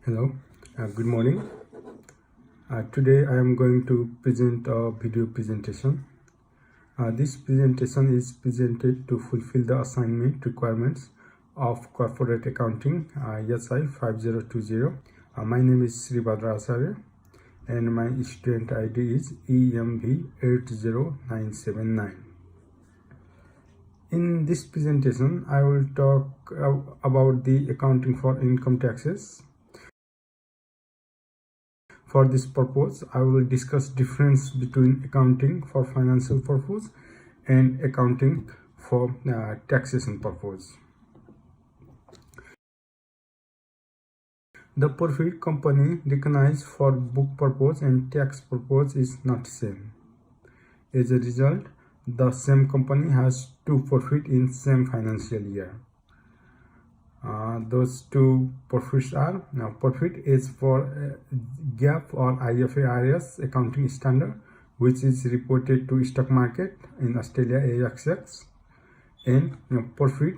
Hello, good morning. Today I am going to present a video presentation. This presentation is presented to fulfill the assignment requirements of Corporate Accounting SI 5020. My name is Sribhadra Acharya and my student ID is EMV80979. In this presentation, I will talk about the accounting for income taxes. For this purpose, I will discuss difference between accounting for financial purpose and accounting for taxation purpose. The profit company recognized for book purpose and tax purpose is not same. As a result, the same company has two profit in same financial year. Those two profits are profit is for GAAP or IFRS accounting standard, which is reported to stock market in Australia ASX, and profit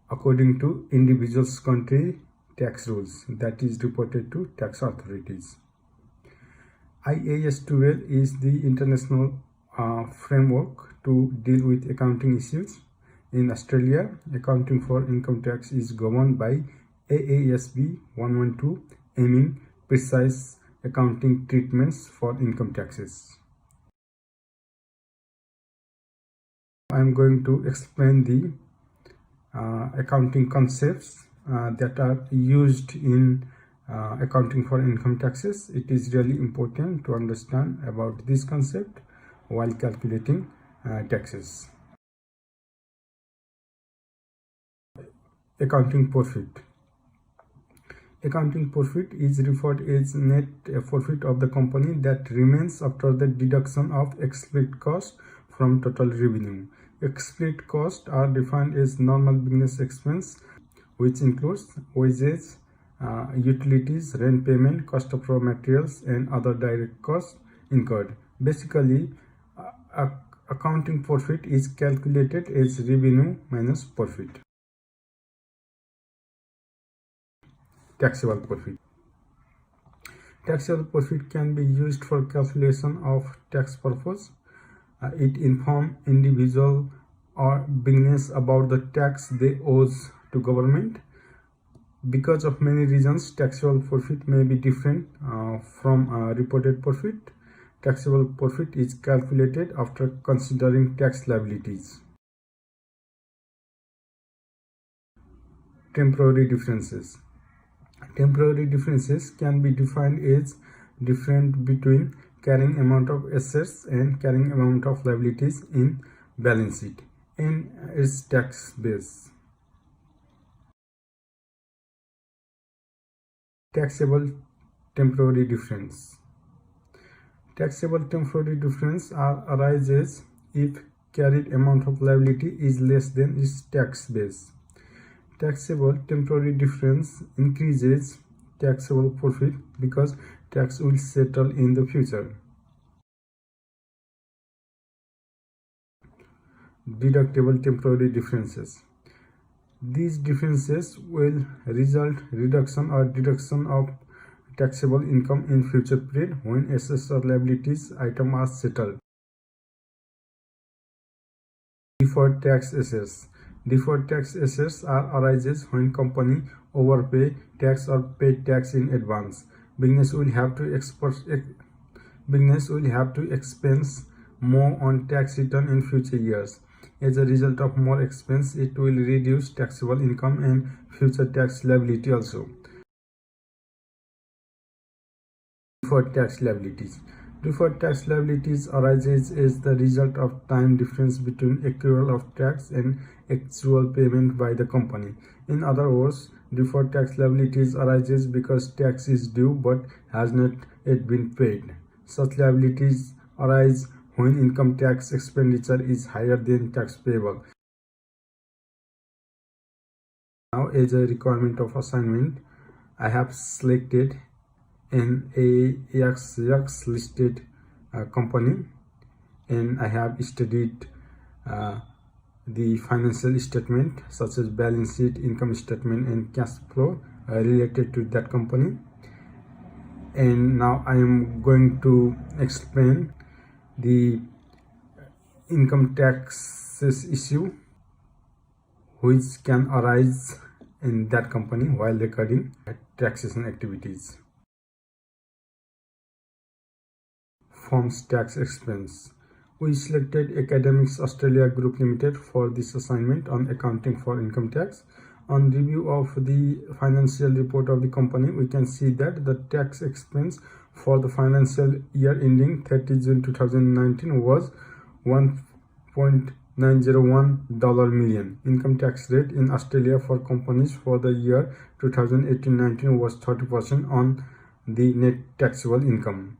according to individual's country tax rules, that is reported to tax authorities. IAS 12 is the international framework to deal with accounting issues. In Australia, accounting for income tax is governed by AASB 112, aiming precise accounting treatments for income taxes. I am going to explain the accounting concepts that are used in accounting for income taxes. It is really important to understand about this concept while calculating taxes. Accounting profit. Accounting profit is referred as net profit of the company that remains after the deduction of explicit cost from total revenue. Explicit costs are defined as normal business expense, which includes wages, utilities, rent payment, cost of raw materials, and other direct costs incurred. Basically, accounting profit is calculated as revenue minus profit. Taxable profit. Taxable profit can be used for calculation of tax purpose. It informs individual or business about the tax they owe to government. Because of many reasons, taxable profit may be different from reported profit. Taxable profit is calculated after considering tax liabilities. Temporary differences. Temporary differences can be defined as difference between carrying amount of assets and carrying amount of liabilities in balance sheet and its tax base. Taxable temporary difference. Taxable temporary difference arises if carried amount of liability is less than its tax base. Taxable temporary difference increases taxable profit because tax will settle in the future. Deductible temporary differences. These differences will result reduction or deduction of taxable income in future period when assets or liabilities items are settled. Deferred tax assets. Deferred tax assets arises when company overpay tax or pay tax in advance. Business will have to expense more on tax return in future years. As a result of more expense, it will reduce taxable income and future tax liability also. Deferred tax liabilities. Deferred tax liabilities arises as the result of time difference between accrual of tax and actual payment by the company. In other words, deferred tax liabilities arises because tax is due but has not yet been paid. Such liabilities arise when income tax expenditure is higher than tax payable. Now, as a requirement of assignment, I have selected an ASX listed company, and I have studied the financial statement such as balance sheet, income statement, and cash flow related to that company. And now I am going to explain the income taxes issue which can arise in that company while recording taxation activities. Forms tax expense. We selected Academics Australia Group Limited for this assignment on accounting for income tax. On review of the financial report of the company, we can see that the tax expense for the financial year ending 30 June 2019 was $1.901 million. Income tax rate in Australia for companies for the year 2018-19 was 30% on the net taxable income.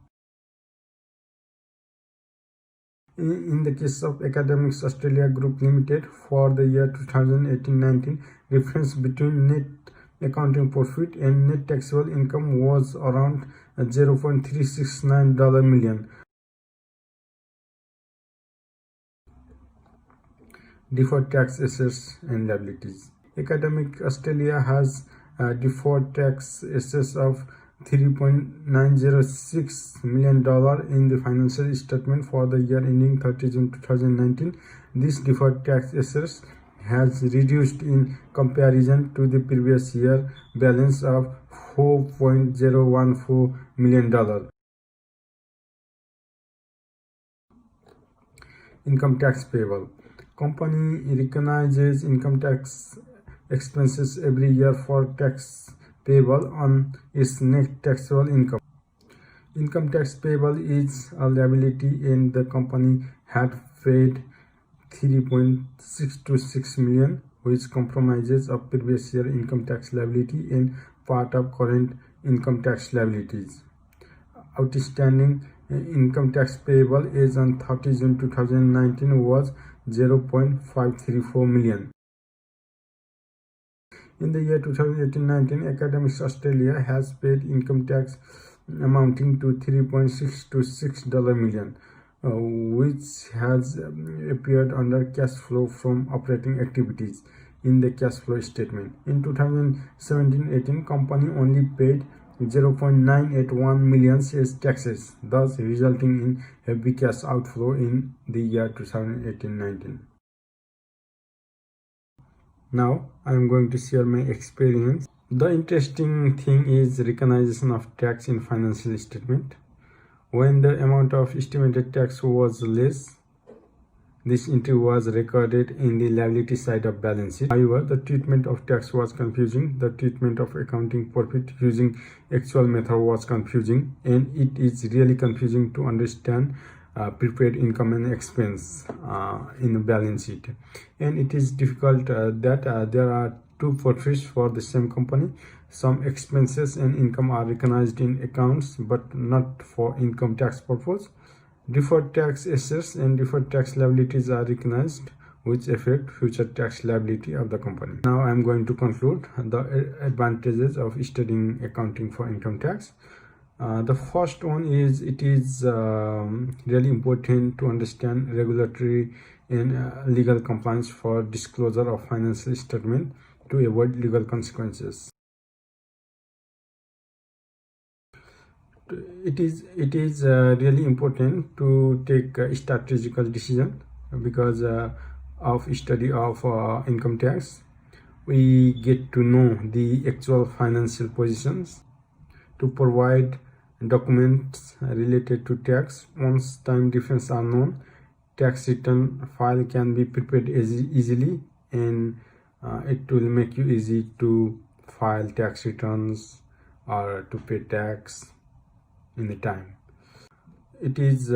In the case of Academics Australia Group Limited for the year 2018-19, difference between net accounting profit and net taxable income was around $0.369 million. Deferred tax assets and liabilities. Academic Australia has deferred tax assets of $3.906 million in the financial statement for the year ending 30 June 2019. This deferred tax assets has reduced in comparison to the previous year balance of $4.014 million. Income tax payable. Company recognizes income tax expenses every year for tax payable on its net taxable income. Income tax payable is a liability and the company had paid $3.626 million, which compromises of previous year income tax liability and part of current income tax liabilities. Outstanding income tax payable as on 30 June 2019 was $0.534 million. In the year 2018-19, Academics Australia has paid income tax amounting to $3.626 million, which has appeared under cash flow from operating activities in the cash flow statement. In 2017-18, company only paid $0.981 million as taxes, thus resulting in heavy cash outflow in the year 2018-19. Now I am going to share my experience. The interesting thing is recognition of tax in financial statement. When the amount of estimated tax was less, this entry was recorded in the liability side of balance sheet. However, the treatment of tax was confusing. The treatment of accounting profit using actual method was confusing, and it is really confusing to understand prepaid income and expense in the balance sheet. And it is difficult that there are two profits for the same company. Some expenses and income are recognized in accounts but not for income tax purpose. Deferred tax assets and deferred tax liabilities are recognized, which affect future tax liability of the company. Now I am going to conclude the advantages of studying accounting for income tax. The first one is it is really important to understand regulatory and legal compliance for disclosure of financial statement to avoid legal consequences. It is really important to take a strategical decision because of study of income tax. We get to know the actual financial positions to provide documents related to tax. Once time difference are known, tax return file can be prepared easily, and it will make you easy to file tax returns or to pay tax in the time. It is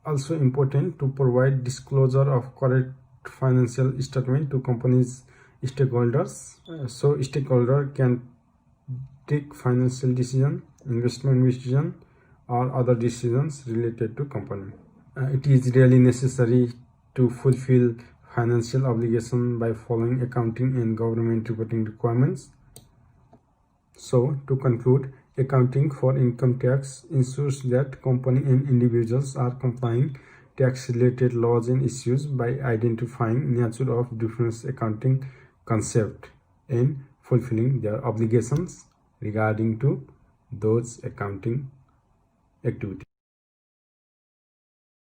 also important to provide disclosure of correct financial statement to companies stakeholders, so stakeholder can take financial decision, investment decision, or other decisions related to company. It is really necessary to fulfill financial obligation by following accounting and government reporting requirements. So to conclude, accounting for income tax ensures that company and individuals are complying tax related laws and issues by identifying nature of different accounting concept and fulfilling their obligations regarding to those accounting activities.